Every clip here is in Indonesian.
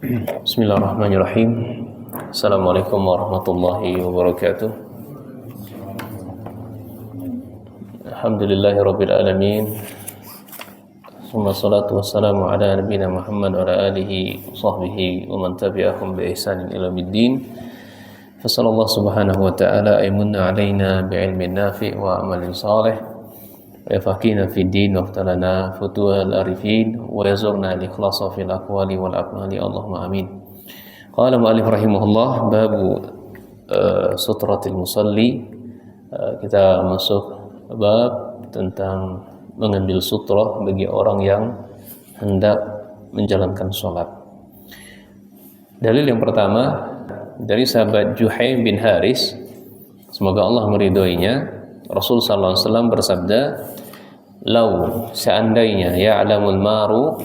Bismillahirrahmanirrahim. Assalamualaikum warahmatullahi wabarakatuh. Alhamdulillahirabbil alamin. Wassalatu wassalamu ala nabiyyina Muhammad wa ala alihi washabbihi wa man tabi'ahum bi ihsanin ila yaumiddin. Fasallallahu subhanahu wa ta'ala aymunna alaina bi'ilmin nafi' wa amalin salih wa yafaqina fid din wa aftalana futuhal arifin wa yazurna al-ikhlasa fil aqwali wal a'mali. Allahumma amin. Qala mu'allif rahimahullah babu sutratil musalli. Kita masuk bab tentang mengambil sutrah bagi orang yang hendak menjalankan sholat. Dalil yang pertama dari sahabat Juhaym bin Haris, semoga Allah meridhoinya. Rasul sallallahu alaihi wasallam bersabda, "Lau seandainya ya'lamul maru,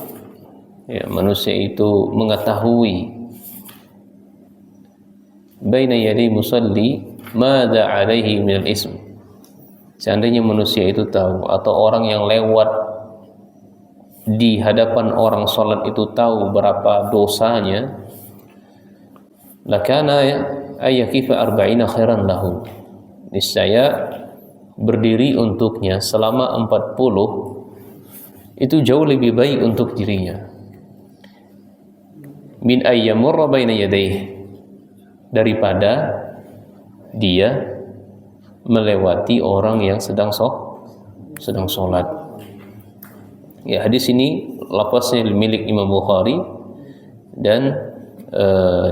ya, manusia itu mengetahui baina yadi musalli madza alaihi minal ism." Seandainya manusia itu tahu, atau orang yang lewat di hadapan orang sholat itu tahu berapa dosanya, lakana ayyakifa arba'ina khairan lahu. Niscaya berdiri untuknya selama 40 itu jauh lebih baik untuk dirinya. Min ayyamurra baina yadayhi, daripada dia melewati orang yang sedang sholat. Ya, hadis ini lafaznya milik Imam Bukhari dan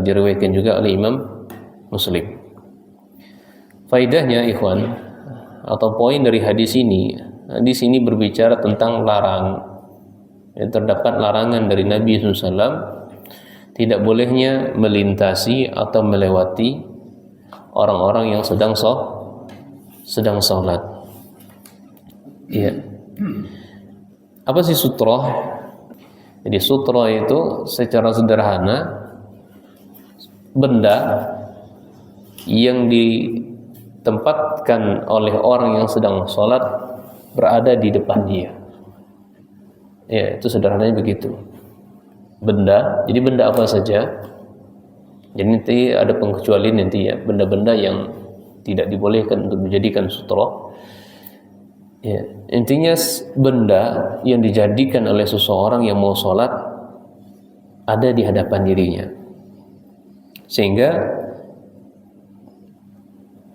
diriwayatkan juga oleh Imam Muslim. Faidahnya ikhwan, atau poin dari hadis ini berbicara tentang terdapat larangan dari Nabi SAW tidak bolehnya melintasi atau melewati orang-orang yang sedang sholat. Iya. Apa sih sutrah? Jadi sutrah itu secara sederhana benda yang ditempatkan oleh orang yang sedang sholat berada di depan dia. Ya, itu sederhananya begitu. Benda, jadi benda apa saja. Jadi nanti ada pengecualian nanti ya, benda-benda yang tidak dibolehkan untuk dijadikan sutrah. Ya, intinya benda yang dijadikan oleh seseorang yang mau sholat ada di hadapan dirinya, sehingga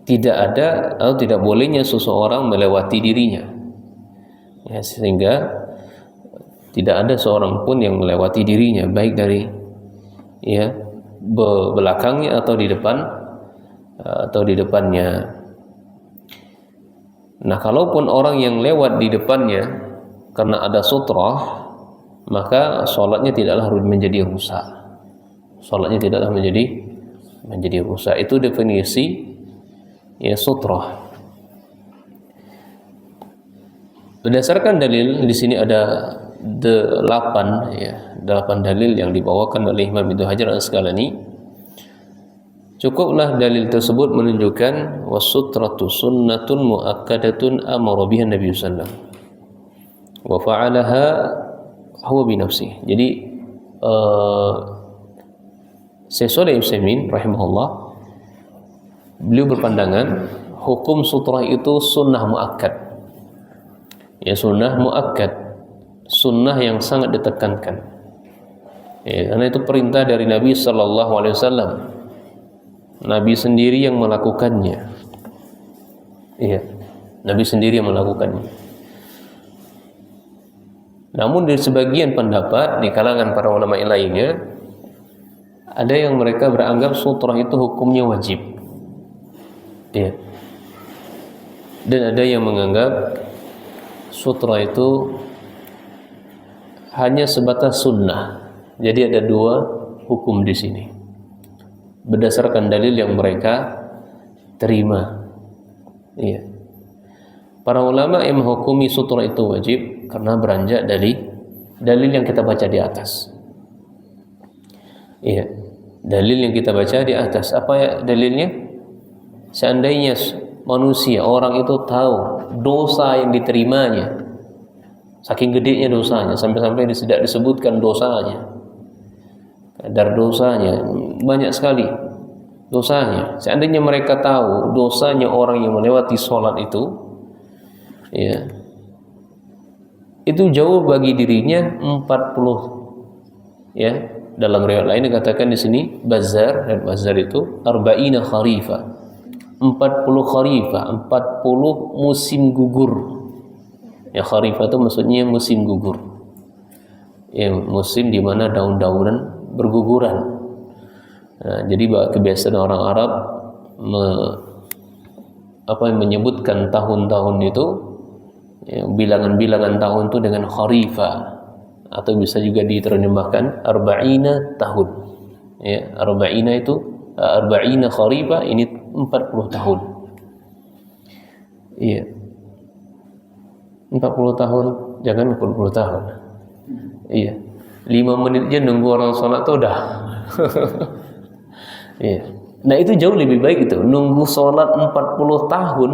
tidak ada atau tidak bolehnya seseorang melewati dirinya. Ya, sehingga tidak ada seorang pun yang melewati dirinya, baik dari belakangnya atau di depannya. Nah, kalaupun orang yang lewat di depannya karena ada sutrah, maka sholatnya tidaklah menjadi rusak. Sholatnya tidaklah menjadi rusak. Itu definisi sutrah. Berdasarkan dalil di sini ada 8 dalil yang dibawakan oleh Imam Ibnu Hajar Al-Asqalani. Cukuplah dalil tersebut menunjukkan wasutratu sunnatun muakkadatun amara biha Nabi sallallahu alaihi wasallam wa fa'alaha huwa bi nafsihi. Jadi Syekh Shalih Al-Utsaimin rahimahullah, beliau berpandangan hukum sutrah itu sunnah muakkad. Ya, sunnah muakkad, sunnah yang sangat ditekankan. Ya, karena itu perintah dari Nabi sallallahu alaihi wasallam. Nabi sendiri yang melakukannya. Iya, Nabi sendiri yang melakukannya. Namun dari sebagian pendapat di kalangan para ulama lainnya, ada yang mereka beranggap sutrah itu hukumnya wajib. Iya. Dan ada yang menganggap sutrah itu hanya sebatas sunnah. Jadi ada 2 hukum di sini, berdasarkan dalil yang mereka terima. Iya. Para ulama yang menghukumi sutrah itu wajib karena beranjak dari dalil yang kita baca di atas. Iya. Dalil yang kita baca di atas. Apa ya dalilnya? Seandainya manusia, orang itu tahu dosa yang diterimanya, saking gedenya dosanya, sampai-sampai tidak disebutkan dosanya, Kadar dosanya banyak sekali. Dosanya, seandainya mereka tahu dosanya orang yang melewati sholat itu, ya, itu jauh bagi dirinya 40, ya. Dalam riwayat lain dikatakan di sini Bazzar, dan Bazzar itu arba'ina kharifa, 40 kharifah, 40 musim gugur. Ya, kharifah itu maksudnya musim gugur. Ya, musim di mana daun-daunan berguguran. Nah, jadi kebiasaan orang Arab menyebutkan tahun-tahun itu, ya, bilangan-bilangan tahun itu dengan kharifah, atau bisa juga diterjemahkan arba'ina tahun. Ya, arba'ina itu arba'ina kharifah, ini 40 tahun. Iya. 40 tahun, jangan 40 tahun. Iya. 5 menit aja nunggu orang sholat tuh udah. Iya. Nah, itu jauh lebih baik itu. Nunggu sholat 40 tahun,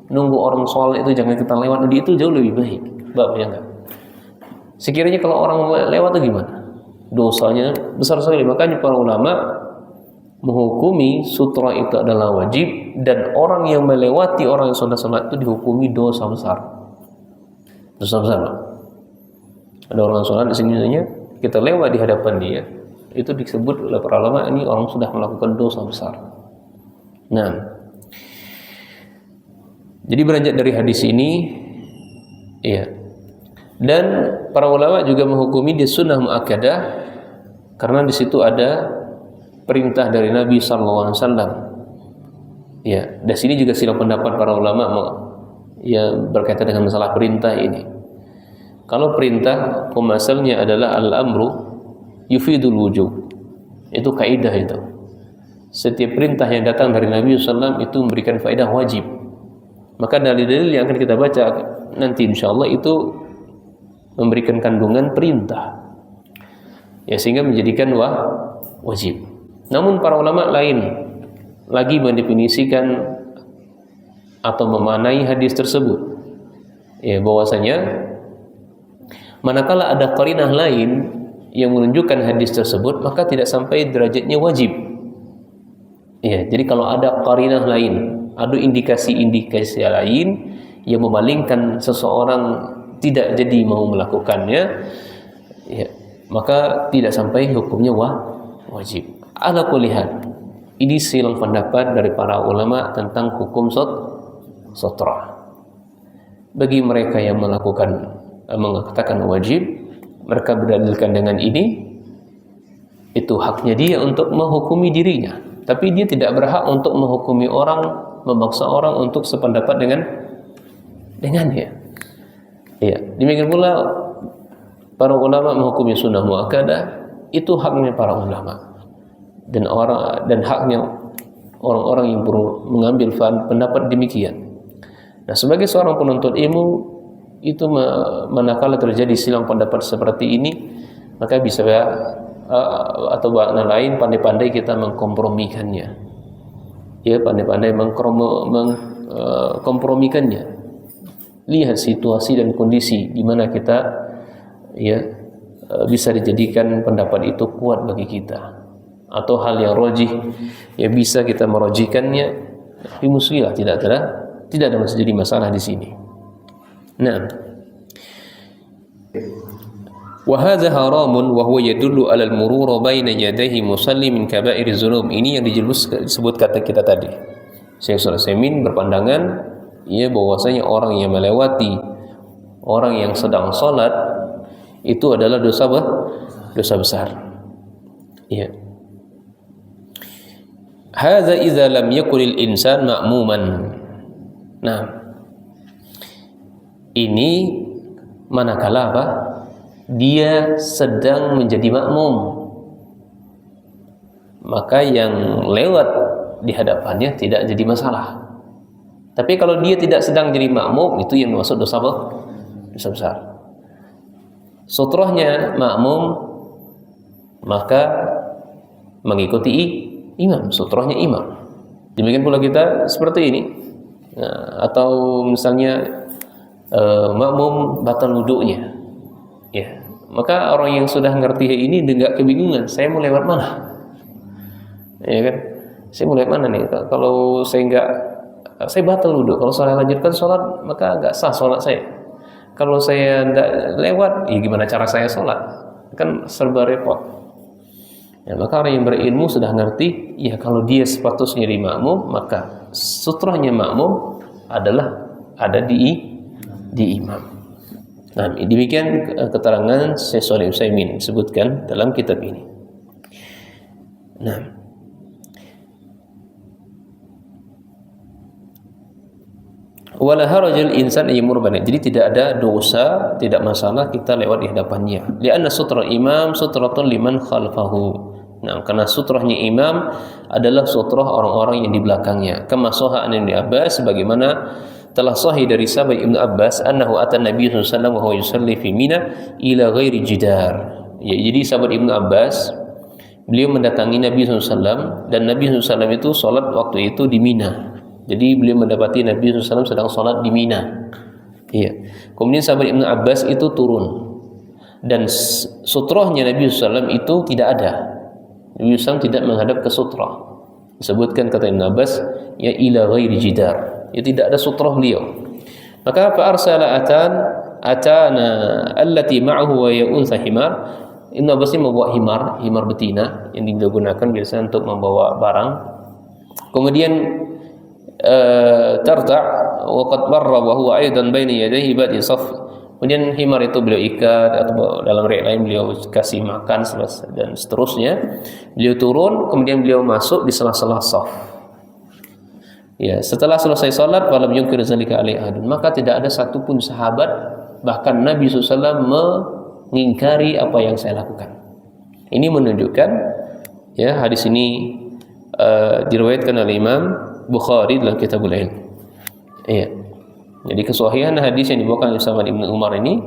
nunggu orang sholat itu jangan kita lewat, itu jauh lebih baik. Bapak ya enggak? Sekiranya kalau orang lewat itu gimana? Dosanya besar sekali. Makanya para ulama menghukumi sutra itu adalah wajib, dan orang yang melewati orang yang sholat itu dihukumi dosa besar. Dosa besar. Ada orang sholat di sini, kita lewat di hadapan dia, itu disebut oleh para ulama ini orang sudah melakukan dosa besar. Nah, jadi beranjak dari hadis ini, iya. Dan para ulama juga menghukumi di sunnah muakkadah, karena di situ ada perintah dari Nabi SAW. Ya, di sini juga silang pendapat para ulama ya berkaitan dengan masalah perintah ini. Kalau perintah pemasalnya adalah al-amru yufidul wujub, itu kaidah itu. Setiap perintah yang datang dari Nabi SAW itu memberikan faedah wajib. Maka dalil-dalil yang akan kita baca nanti insyaallah itu memberikan kandungan perintah, ya, sehingga menjadikan wajib. Namun para ulama lain lagi mendefinisikan atau memaknai hadis tersebut, ya, bahwasanya manakala ada qarinah lain yang menunjukkan hadis tersebut, maka tidak sampai derajatnya wajib. Ya, jadi kalau ada qarinah lain, ada indikasi-indikasi lain yang memalingkan seseorang tidak jadi mau melakukannya, ya, maka tidak sampai hukumnya wajib. Ala kulli hal, ini silang pendapat dari para ulama tentang hukum sutra. Bagi mereka yang mengatakan wajib, mereka berdalilkan dengan ini, itu haknya dia untuk menghukumi dirinya, tapi dia tidak berhak untuk menghukumi orang, memaksa orang untuk sependapat dengannya. Ya, demikian pula para ulama menghukumi sunnah muakkadah, itu haknya para ulama, dan haknya orang-orang yang mengambil pendapat demikian. Nah, sebagai seorang penuntut ilmu, itu manakala terjadi silang pendapat seperti ini, maka bisa atau makna lain, pandai-pandai kita mengkompromikannya. Ya, pandai-pandai mengkompromikannya. Lihat situasi dan kondisi di mana kita, ya, bisa dijadikan pendapat itu kuat bagi kita, atau hal yang rajih, ya, bisa kita merajihkannya. Tapi muslilah, tidak ada jadi masalah di sini. Nah, wa hadza haramun wa huwa yadullu 'ala al-murur baina yadayhi musalli min kaba'iriz dzunub. Ini yang disebut kata kita tadi. Syekh Sulaiman berpandangan, ya, bahwasanya orang yang melewati orang yang sedang salat itu adalah dosa besar. Ya. Hadza idza lam yakunil insan ma'muman. Nah, ini manakala dia sedang menjadi makmum, maka yang lewat di hadapannya tidak jadi masalah. Tapi kalau dia tidak sedang jadi makmum, itu yang masuk dosa besar. Sutrahnya makmum, maka mengikuti imam, sutrahnya imam. Demikian pula kita seperti ini. Nah, atau misalnya makmum batal wudunya, ya, Maka orang yang sudah ngerti ini enggak kebingungan, saya mau lewat mana? Ya kan? Saya mau lewat mana nih? Kalau saya enggak, saya batal wudu. Kalau saya lanjutkan sholat, maka enggak sah sholat saya. Kalau saya enggak lewat, ya gimana cara saya sholat? Kan serba repot. Ya, maka orang yang berilmu sudah ngerti, ya kalau dia sepatutnya di makmum, maka sutrahnya makmum adalah ada di imam. Nah, demikian keterangan Syekh Shalih Utsaimin disebutkan dalam kitab ini. Nah, wala harajal insan yamur bana. Jadi tidak ada dosa, tidak masalah kita lewat di hadapannya. Lianna sutra imam sutratun liman khalfahu. Nah, karena sutrahnya imam adalah sutrah orang-orang yang di belakangnya. Kama sahha an Ibnu Abbas, sebagaimana telah sahih dari sahabat Ibnu Abbas, annahu atan Nabi sallallahu alaihi wasallam wa huwa yusalli fi Mina ila ghairi jidar. Ya, jadi sahabat Ibnu Abbas, beliau mendatangi Nabi sallallahu alaihi wasallam, dan Nabi sallallahu alaihi wasallam itu salat waktu itu di Mina. Jadi beliau mendapati Nabi sallallahu alaihi wasallam sedang salat di Mina. Iya. Kemudian sahabat Ibnu Abbas itu turun, dan sutrahnya Nabi sallallahu alaihi wasallam itu tidak ada. Nabi sallallahu alaihi wasallam tidak menghadap ke sutrah. Disebutkan kata Ibnu Abbas, ya ila ghairi jidar. Ya, tidak ada sutrah beliau. Maka fa arsala atana allati ma'ahu wa ya unsa himar. Ibnu Abbas ini membawa himar betina yang digunakan biasanya untuk membawa barang. Kemudian tarta' wa qad barra wa huwa aidan baina yadayhi ba'di saf. Kemudian himar itu beliau ikat, atau dalam riwayat lain beliau kasih makan dan seterusnya. Beliau turun, kemudian beliau masuk di sela-sela saf. Ya, setelah selesai salat, walam yunkir zalika alaihi ahadun, maka tidak ada satupun sahabat, bahkan Nabi SAW mengingkari apa yang saya lakukan. Ini menunjukkan, ya, hadis ini diriwayatkan oleh Imam Bukhari dalam Kitabul Ilm. Iya. Jadi kesahihan hadis yang dibawakan oleh sahabat Ibnu Umar ini,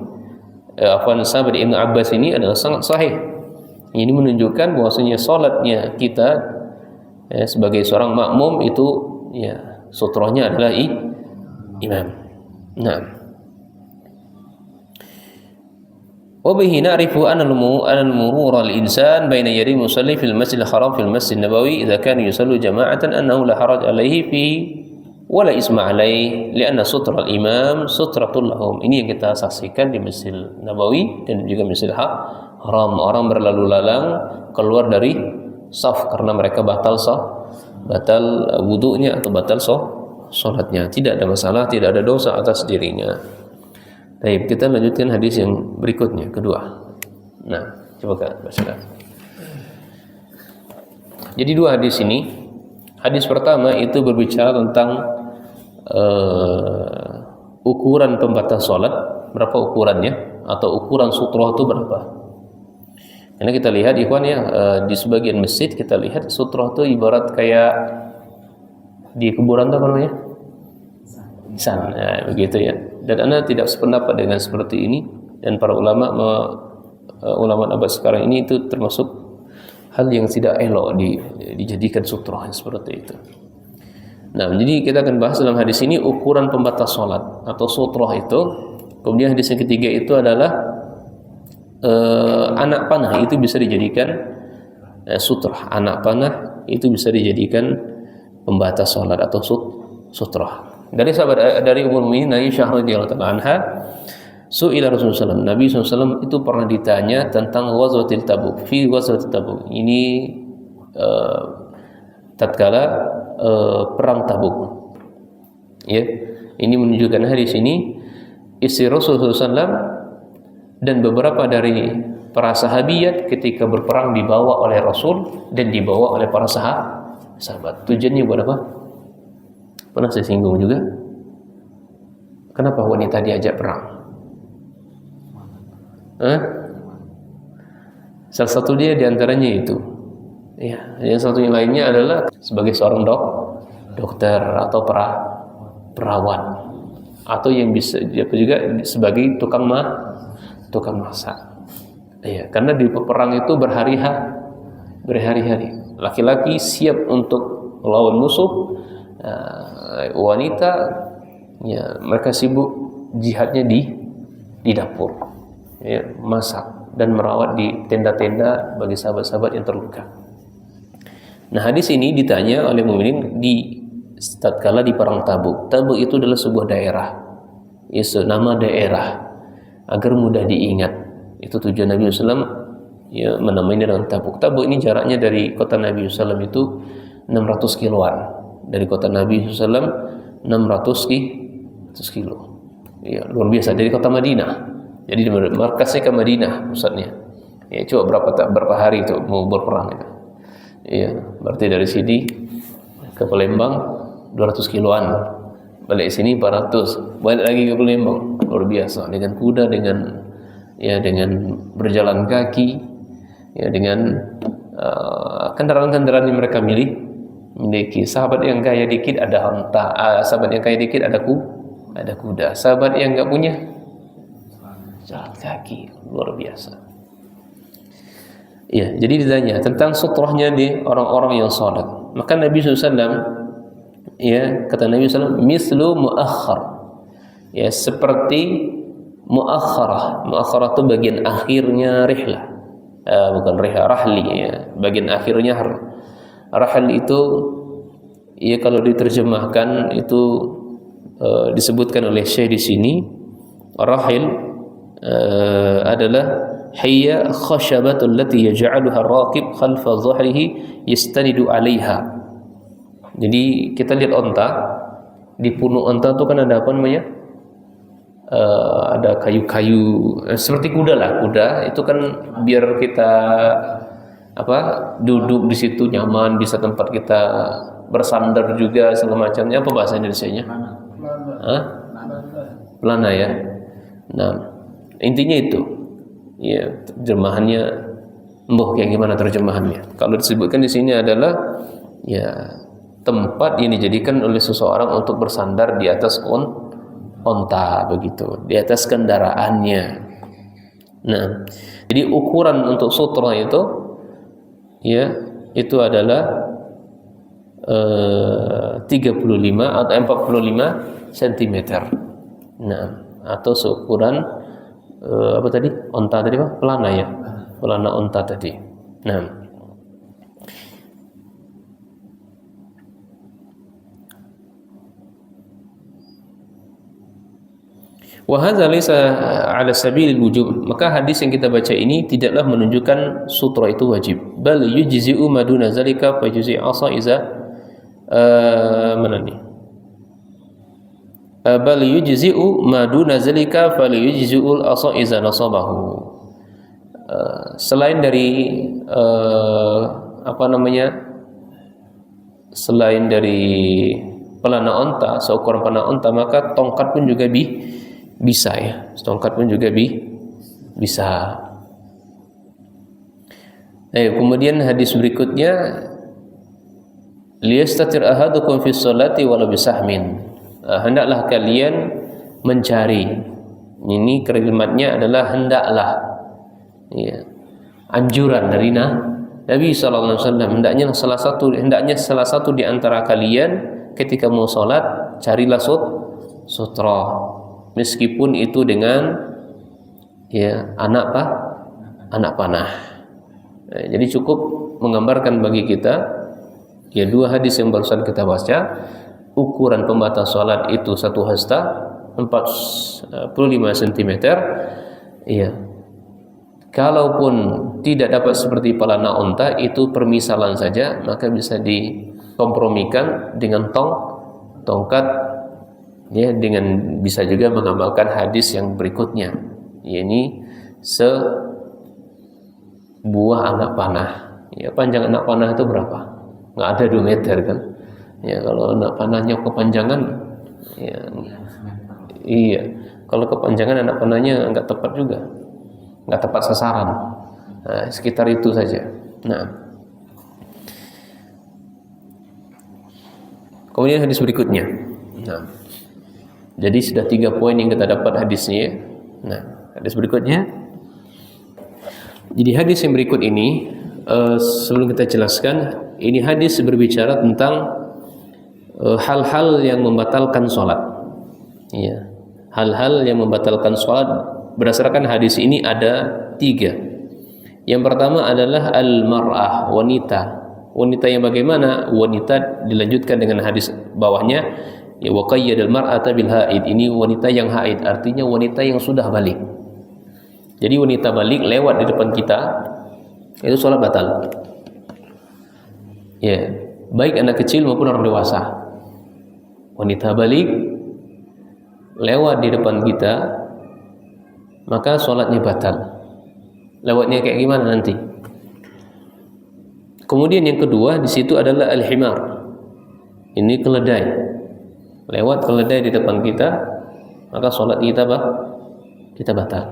sahabat Ibnu Abbas ini adalah sangat sahih. Ini menunjukkan bahwasanya salatnya kita, ya, sebagai seorang makmum itu, ya, sutrahnya adalah imam. Nah, wa bihi na'rifu anna al-murur al-insan baina yadi musalli fil masjidil haram fil masjid nabawi idza kana yusallu jama'atan annahu la haraj alaihi fi wala isma alaihi lianna sutra al-imam sutratul lahum. Ini yang kita saksikan di Masjid Nabawi dan juga Masjidil Haram. Orang berlalu lalang keluar dari saf karena mereka batal wudunya atau batal salatnya. Tidak ada masalah, tidak ada dosa atas dirinya. Baik, kita lanjutkan hadis yang berikutnya, kedua. Nah, coba baca. Jadi dua hadis ini. Hadis pertama itu berbicara tentang ukuran pembatas salat, berapa ukurannya, atau ukuran sutrah itu berapa. Karena kita lihat ikhwan, ya, di sebagian masjid kita lihat sutrah itu ibarat kayak di kuburan itu apa namanya? Nisan. Nah, begitu ya. Dan Anda tidak sependapat dengan seperti ini, dan para ulama abad sekarang ini itu termasuk hal yang tidak elok dijadikan sutrah seperti itu. Nah, jadi kita akan bahas dalam hadis ini ukuran pembatas salat atau sutrah itu. Kemudian hadis yang ketiga itu adalah anak panah itu bisa dijadikan sutrah. Anak panah itu bisa dijadikan pembatas salat atau sutrah. Dari Ummul Mukminin Aisyah radhiyallahu taala anha, su'ila Rasulullah SAW, Nabi SAW itu pernah ditanya tentang ghazwatil Tabuk. Fi ghazwatil Tabuk. Ini tatkala perang Tabuk. Ya. Ini menunjukkan hadis ini istri Rasulullah SAW dan beberapa dari para sahabiyat ketika berperang dibawa oleh Rasul dan dibawa oleh para sahabat. Tujuannya buat apa? Pernah saya singgung juga. Kenapa wanita diajak perang? Salah satu dia diantaranya itu. Ya, yang satunya lainnya adalah sebagai seorang dokter atau perawat, atau yang bisa juga sebagai tukang masak. Ya, karena di perang itu berhari-hari. Laki-laki siap untuk melawan musuh, wanita, ya, mereka sibuk jihadnya di dapur, ya, masak dan merawat di tenda-tenda bagi sahabat-sahabat yang terluka. Nah, hadis ini ditanya oleh mukminin di tatkala di perang Tabuk. Tabuk itu adalah sebuah daerah, nama daerah agar mudah diingat. Itu tujuan Nabi SAW ya, menamainya dengan Tabuk. Tabuk ini jaraknya dari kota Nabi SAW itu 600 kiloan. Dari kota Nabi SAW 600 kilo. Ya, luar biasa, dari kota Madinah. Jadi markasnya ke Madinah pusatnya. Ya, coba berapa hari itu mau berperang itu. Iya, berarti dari sini ke Palembang 200 kiloan. Balik sini 400. Balik lagi ke Palembang. Luar biasa, dengan kuda, dengan berjalan kaki, ya dengan kendaraan-kendaraan yang mereka miliki. Sahabat yang kaya dikit ada unta, sahabat yang kaya dikit ada kuda. Sahabat yang enggak punya jalan kaki, luar biasa. Ya, jadi ditanya tentang sutrahnya di orang-orang yang salat. Maka Nabi SAW, ya, kata Nabi SAW, mislu muakhar. Ya, seperti muakharah. Muakharah itu bagian akhirnya rihlah. Bukan rihlah, rahli, ya. Bagian akhirnya rahl itu, ya, kalau diterjemahkan itu disebutkan oleh Syekh di sini, rahil adalah hiya khashabatul lati yaj'aluha ar-raqib khalfa dhahrihi yastanidu 'alaiha. Jadi kita lihat onta, di punuk onta itu kan ada apa namanya? Ada kayu-kayu seperti kuda lah. Kuda itu kan biar kita duduk di situ nyaman, bisa tempat kita bersandar juga segala macamnya. Apa bahasa Indonesianya? Pelana ya. Nah, intinya itu. Ya, terjemahannya kayak gimana terjemahannya? Kalau disebutkan di sini adalah ya tempat yang dijadikan oleh seseorang untuk bersandar di atas onta begitu, di atas kendaraannya. Nah, jadi ukuran untuk sutra itu ya itu adalah 35 atau 45 cm. Nah, atau seukuran apa tadi? Onta tadi Pak? Pelana ya. Pelana onta tadi. Nah. Wa hadza laysa 'ala sabilil wujub. Maka hadis yang kita baca ini tidaklah menunjukkan sutra itu wajib. Bal yujzi'u maduna zalika fa yujzi' asa iza mana nih? Bal yujzi'u maduna zalika fa yujzi'ul asa iza nasabahu. Selain dari selain dari pelana onta, seukuran pelana onta, maka tongkat pun juga bisa ya. Tongkat pun juga bisa. Kemudian hadis berikutnya, liyastatir ahadukum fi sholati walau bisahmin. Hendaklah kalian mencari. Ini kalimatnya adalah hendaklah. Ya. Anjuran dari Nabi sallallahu alaihi wasallam, hendaknya salah satu di antara kalian ketika mau salat carilah sutra. Meskipun itu dengan ya anak panah. Jadi cukup menggambarkan bagi kita ya dua hadis yang barusan kita baca. Ukuran pembatas salat itu 1 hasta 45 cm. Iya. Kalaupun tidak dapat seperti pelana onta, itu permisalan saja, maka bisa dikompromikan dengan tongkat ya, dengan bisa juga mengamalkan hadis yang berikutnya, yakni sebuah anak panah. Ya, panjang anak panah itu berapa? Nggak ada 2 meter kan? Ya, kalau anak panahnya kepanjangan, ya, iya. Kalau kepanjangan anak panahnya nggak tepat juga, nggak tepat sasaran. Nah, sekitar itu saja. Nah, kemudian hadis berikutnya. Nah, jadi sudah 3 poin yang kita dapat hadisnya. Nah, hadis berikutnya. Jadi hadis yang berikut ini, sebelum kita jelaskan, ini hadis berbicara tentang hal-hal yang membatalkan sholat. Ya, hal-hal yang membatalkan sholat berdasarkan hadis ini ada 3. Yang pertama adalah al-mar'ah, wanita. Wanita yang bagaimana? Wanita dilanjutkan dengan hadis bawahnya, ya wa qayyadal mar'ata bil haid. Ini wanita yang haid, artinya wanita yang sudah balik. Jadi wanita balik lewat di depan kita, itu sholat batal. Ya, baik anak kecil maupun orang dewasa. Wanita balik lewat di depan kita, maka sholatnya batal. Lewatnya kayak gimana nanti? Kemudian yang kedua di situ adalah al-himar. Ini keledai. Lewat keledai di depan kita, maka sholat kita batal.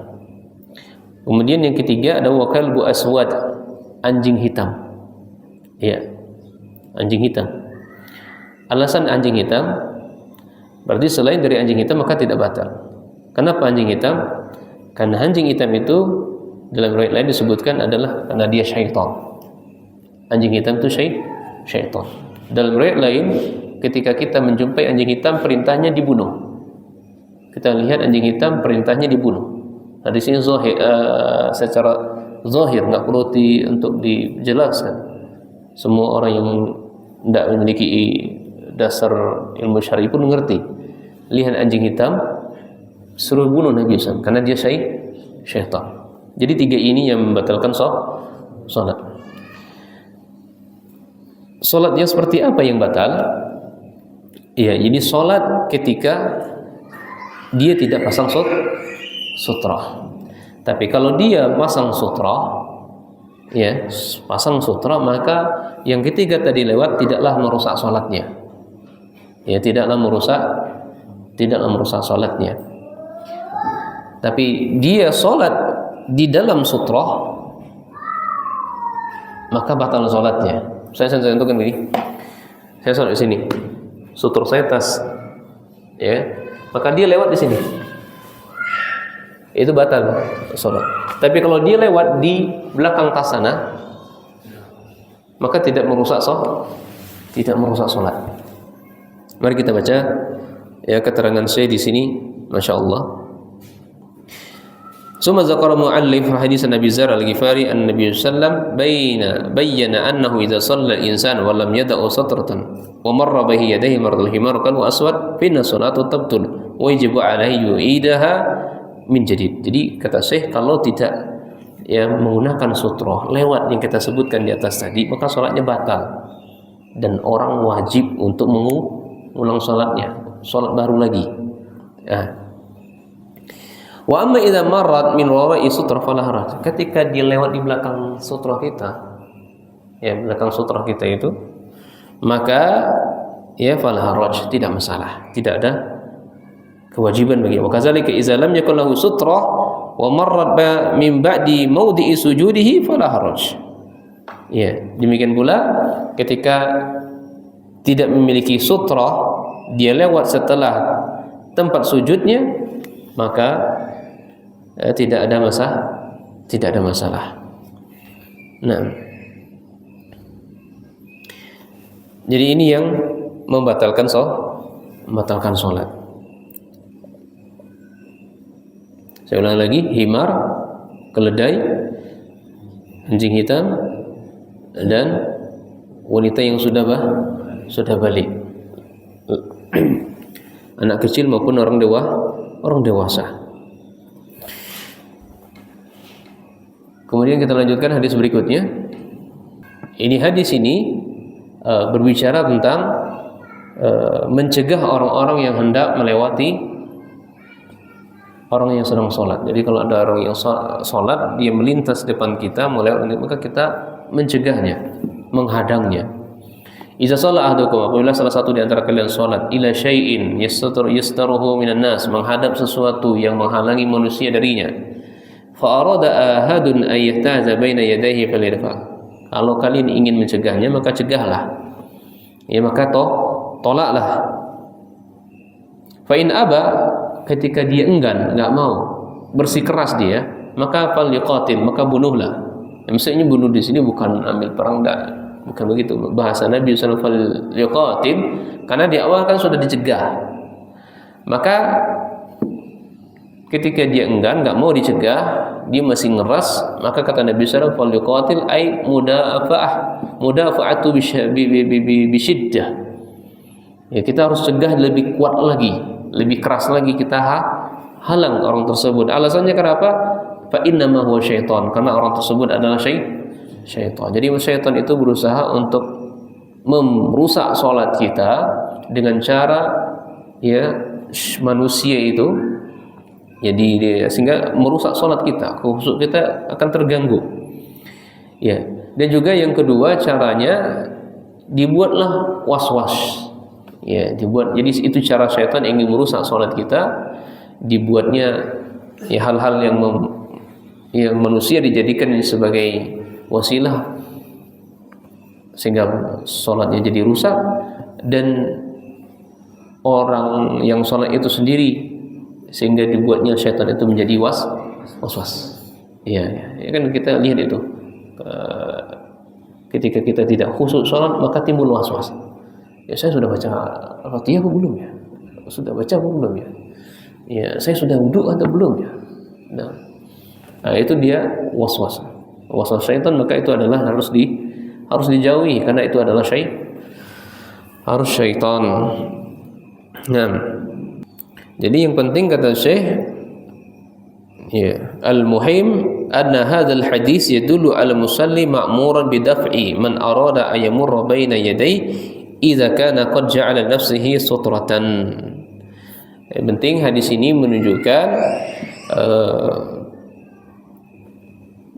Kemudian yang ketiga ada wakalbu aswad, anjing hitam. Ya, anjing hitam. Alasan anjing hitam, berarti selain dari anjing hitam maka tidak batal. Kenapa anjing hitam? Karena anjing hitam itu dalam riwayat lain disebutkan adalah karena dia syaitan. Anjing hitam itu syaitan. Dalam riwayat lain, ketika kita menjumpai anjing hitam, perintahnya dibunuh. Kita lihat anjing hitam, perintahnya dibunuh. Nah, di sini secara zahir nggak perlu untuk dijelaskan. Semua orang yang tidak memiliki dasar ilmu syar'i pun mengerti. Lihat anjing hitam, suruh bunuh Nabi SAW karena dia syaitan. Jadi tiga ini yang membatalkan sholat. Sholatnya seperti apa yang batal? Ya, jadi sholat ketika dia tidak pasang sutra. Tapi kalau dia pasang sutra, ya, pasang sutra, maka yang ketiga tadi lewat tidaklah merusak sholatnya. Ya, tidaklah merusak sholatnya. Tapi dia sholat di dalam sutra, maka batal sholatnya. Saya contohkan begini. Saya sholat di sini, sutra saya tas, ya, maka dia lewat di sini. Itu batal sholat. Tapi kalau dia lewat di belakang tas sana, maka tidak merusak sholat. Mari kita baca ya keterangan saya di sini, masya Allah. Summa zakara mu'allif hadis Nabi Zar al-Ghifari an-Nabi sallam bayyana annahu idza shalla al-insan wa lam yada'u satratan wa marra bihi yadayhi marra al-himar kan wa aswad fa inna salatu tabtul wa yajibu alaihi yu'idaha min jadid. Jadi kata Syekh, kalau tidak ya menggunakan sutra lewat yang kita sebutkan di atas tadi, maka sholatnya batal dan orang wajib untuk mengulang sholatnya, sholat baru lagi. Wa amma idza marrat min wara'i sutra fala haraj. Ketika dia lewat di belakang sutra kita, ya belakang sutra kita itu, maka ya fala haraj, tidak masalah, tidak ada kewajiban bagi. Wa kadzalika idza lam yakul lahu sutra wa marrat min ba'di mawdi'i sujudihi fala haraj. Ya, demikian pula ketika tidak memiliki sutra, dia lewat setelah tempat sujudnya, maka tidak ada masalah. Nah, jadi ini yang membatalkan sholat. Saya ulang lagi, himar, keledai, anjing hitam, dan wanita yang sudah balik. Anak kecil maupun orang dewasa. Kemudian kita lanjutkan hadis berikutnya. Ini hadis ini berbicara tentang mencegah orang-orang yang hendak melewati orang yang sedang sholat. Jadi kalau ada orang yang sholat, dia melintas depan kita, maka kita mencegahnya, menghadangnya. Iza sholat ahdukum, apabila salah satu di antara kalian sholat, ila syai'in yastaruhu minan nas, menghadap sesuatu yang menghalangi manusia darinya, fa arada ahadun ayyataza baina yadayhi falirfa. Kalau kalian ingin mencegahnya, maka cegahlah. Ya, maka tolaklah. Fa in aba, ketika dia enggan, enggak mau, bersikeras dia, maka falyuqatil, maka bunuhlah. Maksudnya bunuh di sini bukan ambil perang, enggak, bukan begitu. Bahasa Nabi sallallahu alaihi wasallam falyuqatil, karena di awal kan sudah dicegah. Maka Ketika dia enggan, nggak mau dicegah, dia masih ngeras, maka kata Nabi SAW, "Falyuqatil ay mudafa'atu bisyiddah." Ya, kita harus cegah lebih kuat lagi, lebih keras lagi, kita halang orang tersebut. Alasannya kenapa? Fa innama huwa syaitan, karena orang tersebut adalah syaitan. Jadi syaitan itu berusaha untuk merusak salat kita dengan cara ya manusia itu. Jadi sehingga merusak salat kita, khusyuk kita akan terganggu. Ya. Dan juga yang kedua caranya dibuatlah was-was. Ya, dibuat. Jadi itu cara syaitan ingin merusak salat kita, dibuatnya ya hal-hal yang manusia dijadikan sebagai wasilah sehingga salatnya jadi rusak, dan orang yang salat itu sendiri sehingga dibuatnya syaitan itu menjadi was-was. Ya kan kita lihat itu. Ketika kita tidak khusyuk salat maka timbul was-was. Ya, saya sudah baca Al-Fatihah atau belum ya? Sudah baca atau belum ya? Ya, saya sudah wudu atau belum ya? Nah, itu dia was-was. Was-was syaitan, maka itu adalah harus dijauhi karena itu adalah syaitan. Nah, jadi yang penting kata Syekh, ya, al-muhim anna hadzal hadis yadullu ala musalli ma'muran bidaf'i man arada an yamurra baina yaday idza kana qad ja'ala nafsihi sutratan. Yang penting hadis ini menunjukkan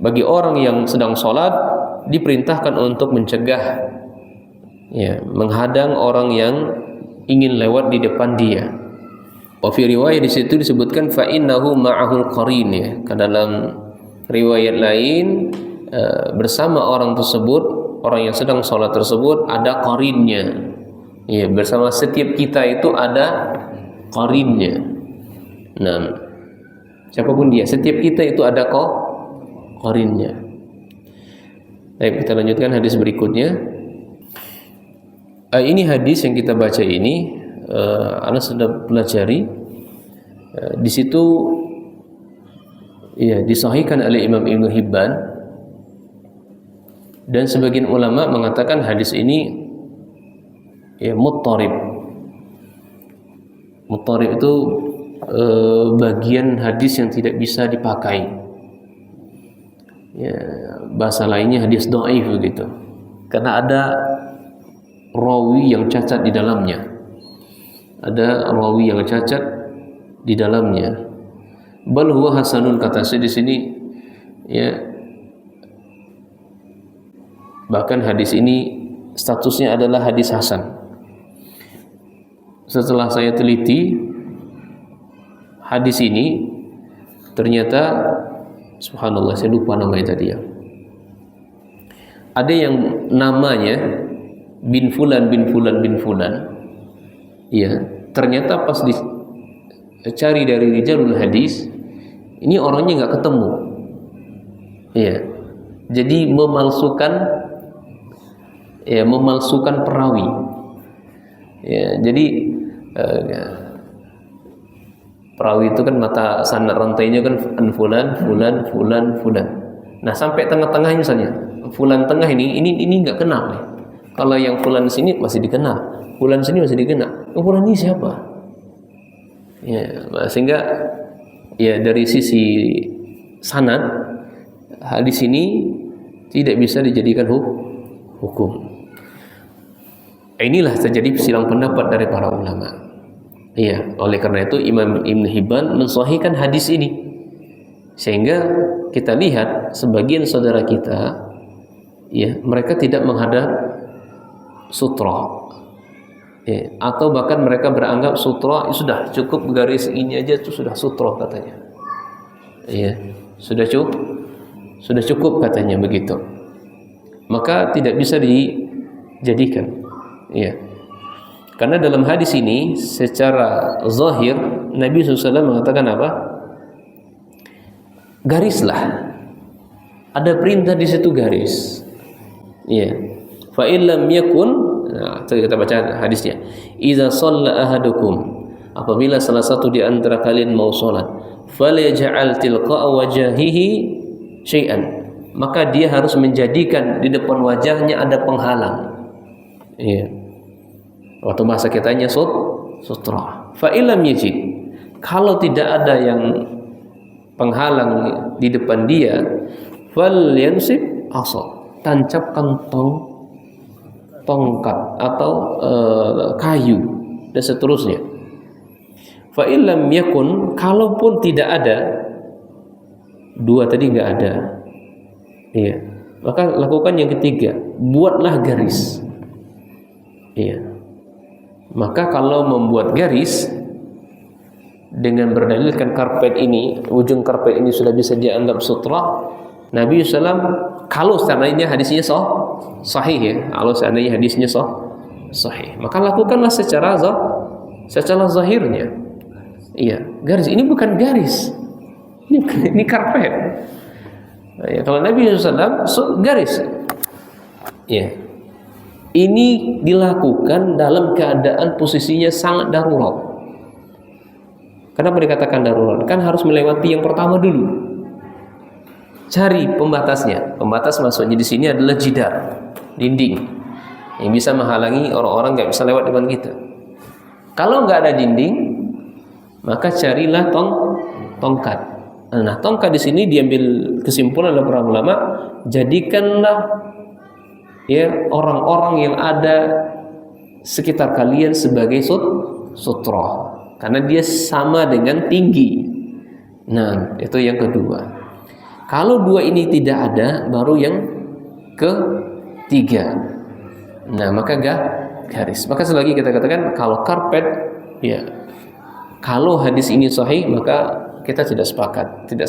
bagi orang yang sedang sholat diperintahkan untuk mencegah, ya, menghadang orang yang ingin lewat di depan dia. Wa fi riwayat di situ disebutkan fa innahu ma'ahul qarin, ya. Ke dalam riwayat lain bersama orang tersebut, orang yang sedang sholat tersebut ada qarinnya. Ya, bersama setiap kita itu ada qarinnya. Nah, siapapun dia, setiap kita itu ada qarinnya. Baik, kita lanjutkan hadis berikutnya. Ini hadis yang kita baca ini Anda sudah pelajari. Di situ ya disahihkan oleh Imam Ibnu Hibban, dan sebagian ulama mengatakan hadis ini ya muttarib. Muttarib itu bagian hadis yang tidak bisa dipakai. Ya, bahasa lainnya hadis dhaif begitu. Karena ada rawi yang cacat di dalamnya. Ada rawi yang cacat di dalamnya. Bal huwa hasanun, kata saya di sini, ya. Bahkan hadis ini statusnya adalah hadis hasan. Setelah saya teliti hadis ini, ternyata subhanallah, saya lupa namanya tadi ya. Ada yang namanya bin fulan bin fulan bin fulan. Ya, ternyata pas dicari dari rijalul hadis, ini orangnya nggak ketemu. Ya, jadi memalsukan perawi. Ya, jadi perawi itu kan mata sanad rantainya kan fulan fulan fulan fulan. Nah, sampai tengah-tengahnya misalnya fulan tengah ini nggak kenal nih. Kalau yang fulan sini masih dikenal, fulan sini masih dikenal. Fulan ini siapa? Ya, sehingga ya dari sisi sanad hadis ini tidak bisa dijadikan hukum. Inilah terjadi silang pendapat dari para ulama. Iya, oleh karena itu Imam Ibnu Hibban mensahihkan hadis ini. Sehingga kita lihat sebagian saudara kita, ya, mereka tidak menghadap sutra, ya, atau bahkan mereka beranggap sutra sudah cukup garis ini aja itu sudah sutra katanya. Ya, sudah cukup katanya begitu. Maka tidak bisa dijadikan. Ya. Karena dalam hadis ini secara zahir Nabi SAW mengatakan apa? Garislah. Ada perintah di situ garis. Ya. Fa illam yakun, nah, kita baca hadisnya. Idza shalla ahadukum, apabila salah satu di antara kalian mau salat, falyaj'al tilqa'a wajhihi syai'an, maka dia harus menjadikan di depan wajahnya ada penghalang. Iya. Waktu bahasa kitanya sutra. Fa illam yajid, kalau tidak ada yang penghalang di depan dia, falyansib asa, tancapkan tongkat atau kayu dan seterusnya. Fa illam yakun, kalaupun tidak ada, dua tadi enggak ada. Iya. Maka lakukan yang ketiga, buatlah garis. Iya. Maka kalau membuat garis dengan berdalilkan karpet ini, ujung karpet ini sudah bisa dianggap sutra, Nabi SAW, kalau seandainya hadisnya sahih ya, kalau seandainya hadisnya sahih, maka lakukanlah secara zahirnya. Iya, garis ini bukan garis, ini karpet. Ya, kalau Nabi SAW garis, ya, ini dilakukan dalam keadaan posisinya sangat darurat. Kenapa dikatakan darurat? Kan harus melewati yang pertama dulu. Cari pembatasnya. Pembatas maksudnya di sini adalah jidar, dinding, yang bisa menghalangi orang-orang nggak bisa lewat depan kita. Kalau nggak ada dinding, maka carilah tongkat. Nah, tongkat di sini diambil kesimpulan oleh para ulama, jadikanlah ya orang-orang yang ada sekitar kalian sebagai sutra, karena dia sama dengan tinggi. Nah, itu yang kedua. Kalau dua ini tidak ada, baru yang ketiga. Nah, maka garis. Maka selagi kita katakan kalau karpet, ya, kalau hadis ini sahih, maka kita tidak sepakat, tidak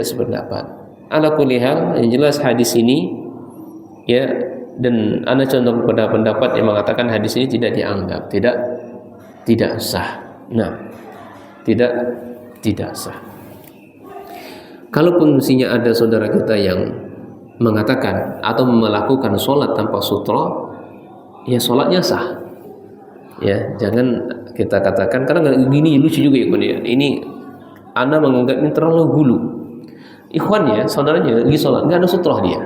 sependapat. Ala kulli hal, yang jelas hadis ini, ya, dan ana condong pada pendapat yang mengatakan hadis ini tidak dianggap, tidak sah. Nah, tidak sah. Kalaupun mestinya ada saudara kita yang mengatakan atau melakukan sholat tanpa sutra, ya sholatnya sah. Ya, jangan kita katakan, karena gini lucu juga ya, ini Anda menganggap ini terlalu hulu. Ikhwannya, saudaranya lagi sholat, nggak ada sutra dia,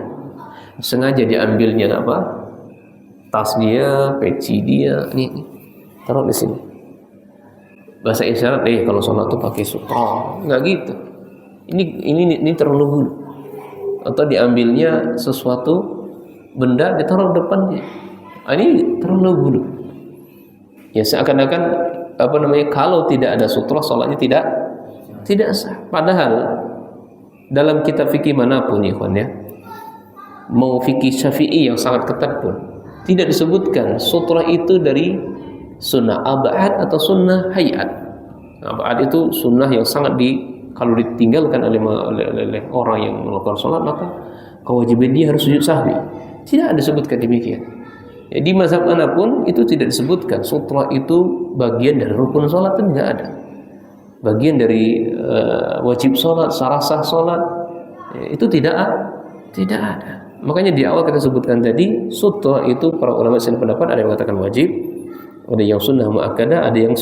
sengaja diambilnya apa? Tas dia, peci dia, nih taruh di sini. Bahasa isyarat, kalau sholat tuh pakai sutra, nggak gitu. Ini terlalu hulu. Atau diambilnya sesuatu benda ditaruh depan dia. Ini terlalu hulu. Ya, seakan-akan kalau tidak ada sutra, sholatnya tidak sah. Padahal dalam kitab fikih manapun, ikhwan ya, mau fikih Syafi'i yang sangat ketat pun, tidak disebutkan sutra itu dari sunnah abad atau sunnah hayat. Abad itu sunnah yang sangat kalau ditinggalkan oleh orang yang melakukan sholat, maka kewajiban dia harus sujud sahwi. Tidak ada disebutkan demikian. Ya, di mazhab manapun itu tidak disebutkan sutra itu bagian dari rukun sholat, itu tidak ada. Bagian dari wajib sholat, syarat sah sholat, ya, itu tidak ada. Makanya di awal kita sebutkan tadi, sutra itu para ulama pendapat, ada yang mengatakan wajib, ada yang sunnah muakkadah, ada yang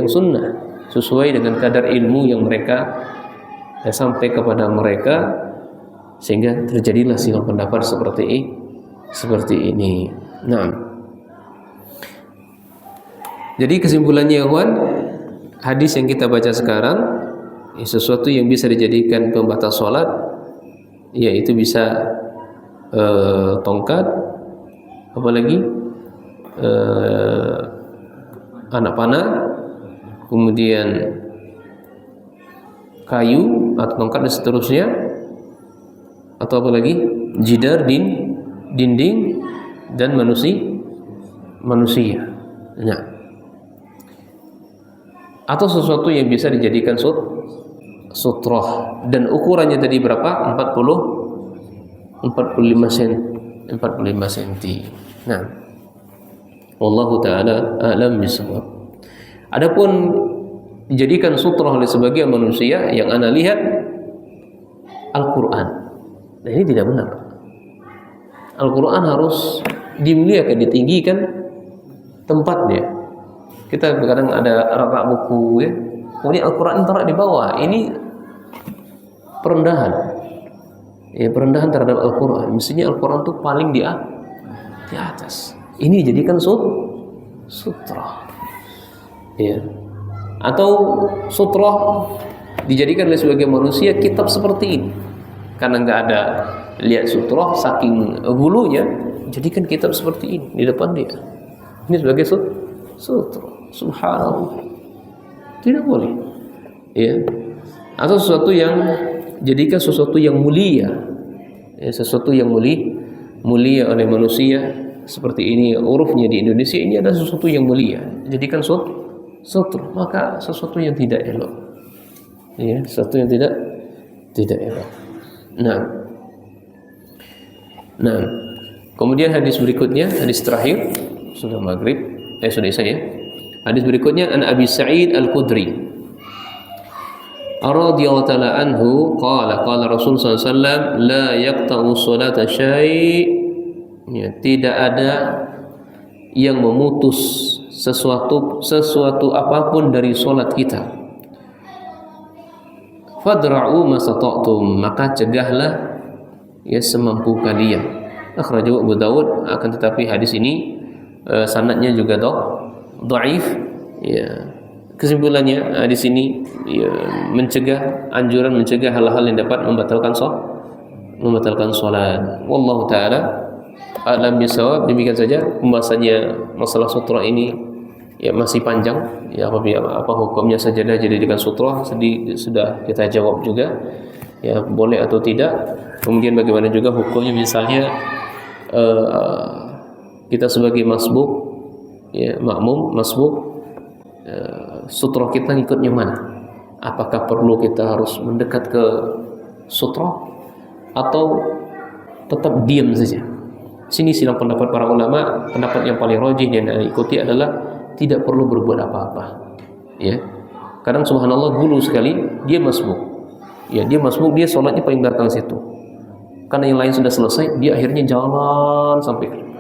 sunnah sesuai dengan kadar ilmu yang mereka sampai kepada mereka, sehingga terjadilah silang pendapat seperti ini. Nah, jadi kesimpulannya, ikhwan, hadis yang kita baca sekarang, sesuatu yang bisa dijadikan pembatas sholat, yaitu bisa tongkat, apalagi anak panah, kemudian kayu atau tongkat dan seterusnya, atau apalagi jidar, dinding, dan manusia. Nah, atau sesuatu yang bisa dijadikan sutroh, dan ukurannya tadi berapa? 45 cm. Nah, wallahu taala a'lam bishawab. Adapun dijadikan sutroh oleh sebagian manusia, yang ana lihat Al-Quran, nah ini tidak benar. Al-Quran harus dimuliakan, ditinggikan tempatnya. Kita kadang ada rak buku ya, kemudian Al-Quran taruh di bawah. Ini perendahan. Ya, perendahan terhadap Al-Quran. Mestinya Al-Quran itu paling di atas. Ini jadikan sutra. Ya. Atau sutra dijadikan oleh sebagai manusia kitab seperti ini. Karena nggak ada lihat sutra saking hulunya, jadikan kitab seperti ini di depan dia. Ini sebagai sutra. Subhanallah. Tidak boleh. Ya. Atau sesuatu yang jadikan sesuatu yang mulia. Ya, sesuatu yang mulia oleh manusia seperti ini urufnya di Indonesia, ini adalah sesuatu yang mulia. Jadikan sutra, maka sesuatu yang tidak elok. Ya, sesuatu yang tidak elok. Nah, kemudian hadis berikutnya, hadis terakhir sudah maghrib, sudah isya ya. Hadis berikutnya an Abi Sa'id Al-Khudri radhiyallahu ta'ala anhu qala Rasul sallallahu alaihi wasallam la yaqta'u sholata syai', ya, tidak ada yang memutus sesuatu apapun dari salat kita. Fadra'u masata'tum, maka cegahlah ya semampu kalian. Akhrajahu Abu Dawud, akan tetapi hadis ini sanadnya juga dhaif. Ya. Kesimpulannya di sini ya, anjuran mencegah hal-hal yang dapat membatalkan salat. Wallahu taala a'lam bisawab. Demikian saja pembahasannya masalah sutra ini, ya masih panjang. Ya, apa hukumnya sajadah dijadikan sutra sudah kita jawab juga. Ya, boleh atau tidak. Kemudian bagaimana juga hukumnya misalnya kita sebagai masbuk, ya makmum masbuk, sutra kita ngikutnya mana? Apakah perlu kita harus mendekat ke sutra atau tetap diam saja? Sini sidang pendapat para ulama. Pendapat yang paling rajih yang diikuti adalah tidak perlu berbuat apa-apa. Ya, kadang subhanallah gulu sekali dia masbuk. Ya, dia masbuk, dia sholatnya paling belakang situ. Karena yang lain sudah selesai, dia akhirnya jalan sampai keluar.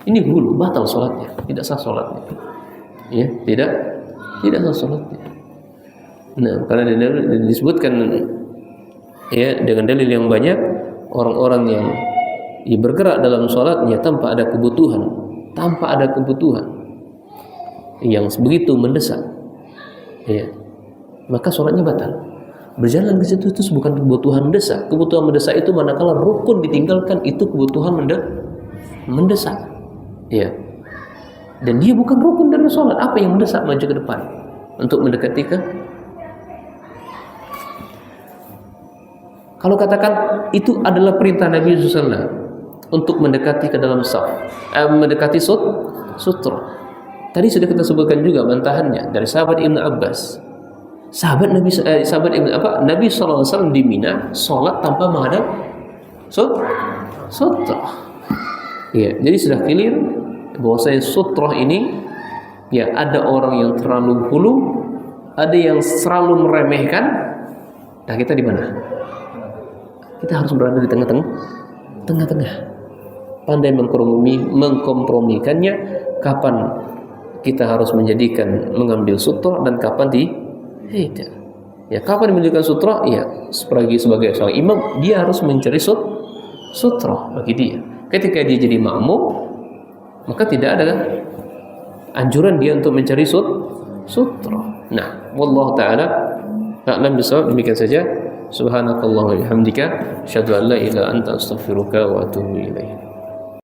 Ini gulu, batal sholatnya, tidak sah sholatnya. Ya, tidak sah sholatnya. Nah, karena disebutkan ya dengan dalil yang banyak, orang-orang yang bergerak dalam sholatnya tanpa ada kebutuhan yang begitu mendesak, ya, maka sholatnya batal. Berjalan ke situ itu bukan kebutuhan mendesak. Kebutuhan mendesak itu manakala rukun ditinggalkan, itu kebutuhan mendesak. Ya. Dan dia bukan rukun dari sholat. Apa yang mendesak maju ke depan untuk mendekati ke? Kalau katakan itu adalah perintah Nabi SAW untuk mendekati ke dalam saf, mendekati sutra. Tadi sudah kita sebutkan juga bantahannya dari sahabat Ibnu Abbas. Nabi SAW di Mina sholat tanpa menghadap sutra. Ya, jadi sudah clear bahwasanya sutra ini, ya, ada orang yang terlalu hulu, ada yang selalu meremehkan. Nah, kita di mana? Kita harus berada di tengah-tengah. Pandai mengkompromikannya. Kapan kita harus mengambil sutra dan kapan tidak. Ya, kapan menunjukkan sutra? Ya, sebagai seorang imam, dia harus mencari sutra bagi dia. Ketika dia jadi makmum, maka tidak ada anjuran dia untuk mencari sutra. Nah, wallahu taala a'lam bissawab. Demikian saja. Subhanakallahumma wa bihamdika asyhadu an la ilaha illa anta astaghfiruka wa atubu ilaik.